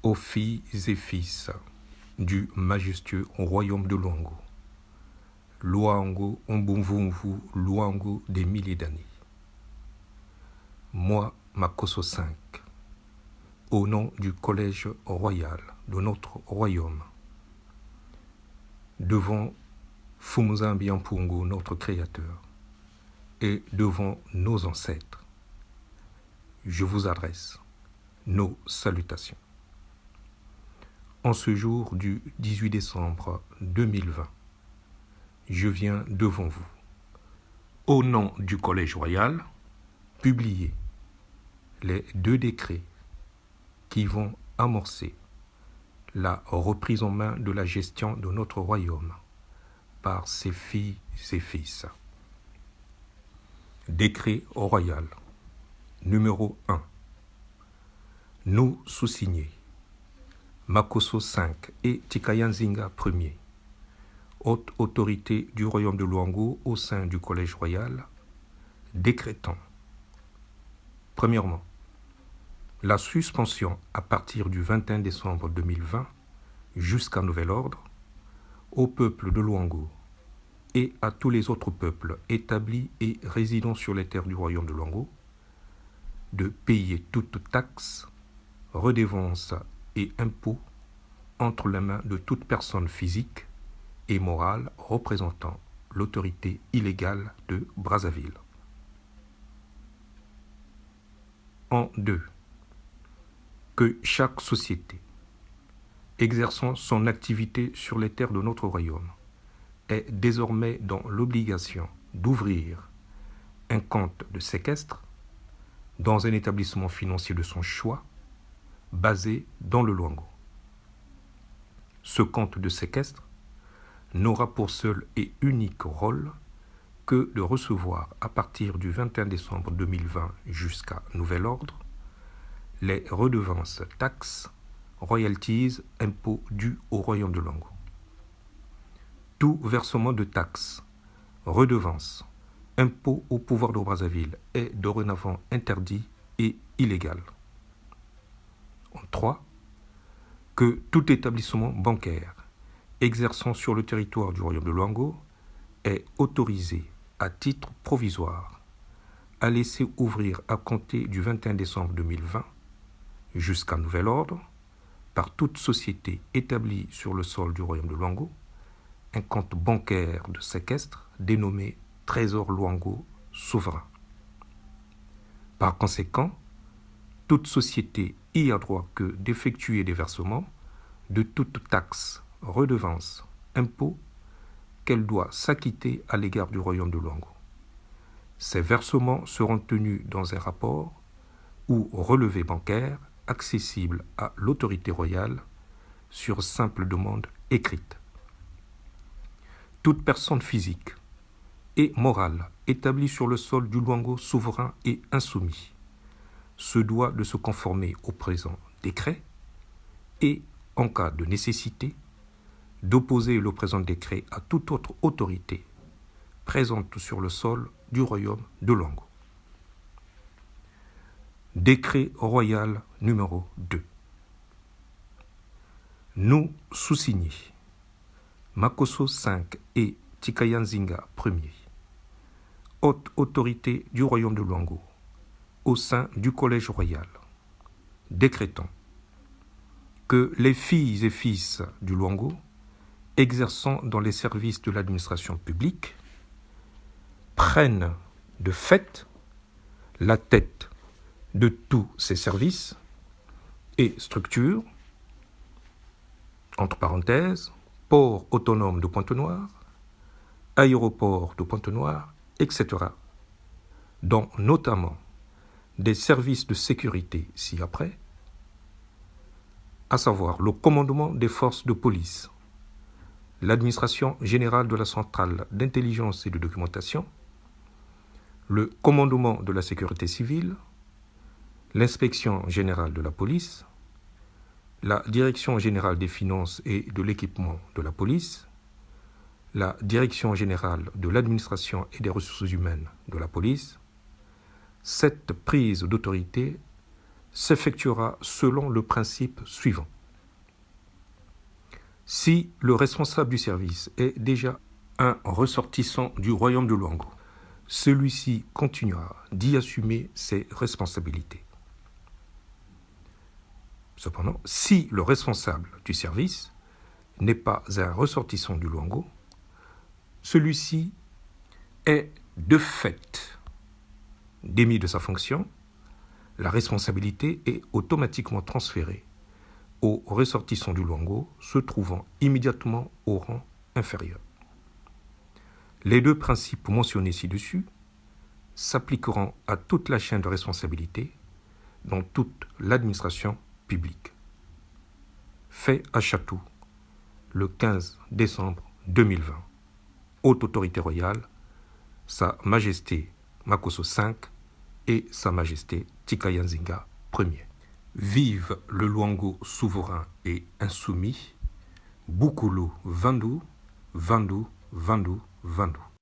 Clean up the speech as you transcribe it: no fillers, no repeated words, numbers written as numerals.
Ô filles et fils du majestueux royaume de Luango, Luango Ombumvumvu, Luango des milliers d'années. Moi, Makosso V, au nom du collège royal de notre royaume, devant Fumuzambi Ampungu, notre créateur, et devant nos ancêtres, je vous adresse nos salutations. En ce jour du 18 décembre 2020, je viens devant vous, au nom du Collège royal, publier les 2 décrets qui vont amorcer la reprise en main de la gestion de notre royaume par ses filles et fils. Décret royal numéro 1. Nous sous-signés, Makosso V et Tikayanzinga Ier, haute autorité du royaume de Luango au sein du Collège royal, décrétant, premièrement, la suspension à partir du 21 décembre 2020 jusqu'à nouvel ordre au peuple de Luango et à tous les autres peuples établis et résidant sur les terres du royaume de Luango de payer toute taxe, redevance et impôts entre les mains de toute personne physique et morale représentant l'autorité illégale de Brazzaville. En 2. Que chaque société exerçant son activité sur les terres de notre royaume est désormais dans l'obligation d'ouvrir un compte de séquestre dans un établissement financier de son choix basé dans le Luango. Ce compte de séquestre n'aura pour seul et unique rôle que de recevoir à partir du 21 décembre 2020 jusqu'à nouvel ordre les redevances, taxes, royalties, impôts dus au royaume de Luango. Tout versement de taxes, redevances, impôts au pouvoir de Brazzaville est dorénavant interdit et illégal. En 3. Que tout établissement bancaire exerçant sur le territoire du royaume de Luango est autorisé à titre provisoire à laisser ouvrir à compter du 21 décembre 2020 jusqu'à nouvel ordre par toute société établie sur le sol du royaume de Luango un compte bancaire de séquestre dénommé Trésor Luango souverain. Par conséquent, toute société y a droit que d'effectuer des versements de toute taxe, redevance, impôt qu'elle doit s'acquitter à l'égard du royaume de Luango. Ces versements seront tenus dans un rapport ou relevé bancaire accessible à l'autorité royale sur simple demande écrite. Toute personne physique et morale établie sur le sol du Luango souverain et insoumis se doit de se conformer au présent décret et, en cas de nécessité, d'opposer le présent décret à toute autre autorité présente sur le sol du royaume de Luango. Décret royal numéro 2. Nous sous-signés, Makosso V et Tikayanzinga Ier, haute autorité du royaume de Luango, au sein du Collège royal, décrétant que les filles et fils du Luango, exerçant dans les services de l'administration publique, prennent de fait la tête de tous ces services et structures, entre parenthèses, port autonome de Pointe-Noire, aéroport de Pointe-Noire, etc., dont notamment des services de sécurité ci-après, à savoir le commandement des forces de police, l'administration générale de la centrale d'intelligence et de documentation, le commandement de la sécurité civile, l'inspection générale de la police, la direction générale des finances et de l'équipement de la police, la direction générale de l'administration et des ressources humaines de la police. Cette prise d'autorité s'effectuera selon le principe suivant. Si le responsable du service est déjà un ressortissant du royaume de Luango, celui-ci continuera d'y assumer ses responsabilités. Cependant, si le responsable du service n'est pas un ressortissant du Luango, celui-ci est de fait démis de sa fonction, la responsabilité est automatiquement transférée aux ressortissants du Luango se trouvant immédiatement au rang inférieur. Les deux principes mentionnés ci-dessus s'appliqueront à toute la chaîne de responsabilité dans toute l'administration publique. Fait à Chatou, le 15 décembre 2020. Haute autorité royale, Sa Majesté Makosso V et Sa Majesté Tikaya Nzinga Ier. Vive le Luango souverain et insoumis. Bukulu Vandu, Vandu, Vandu, Vandu.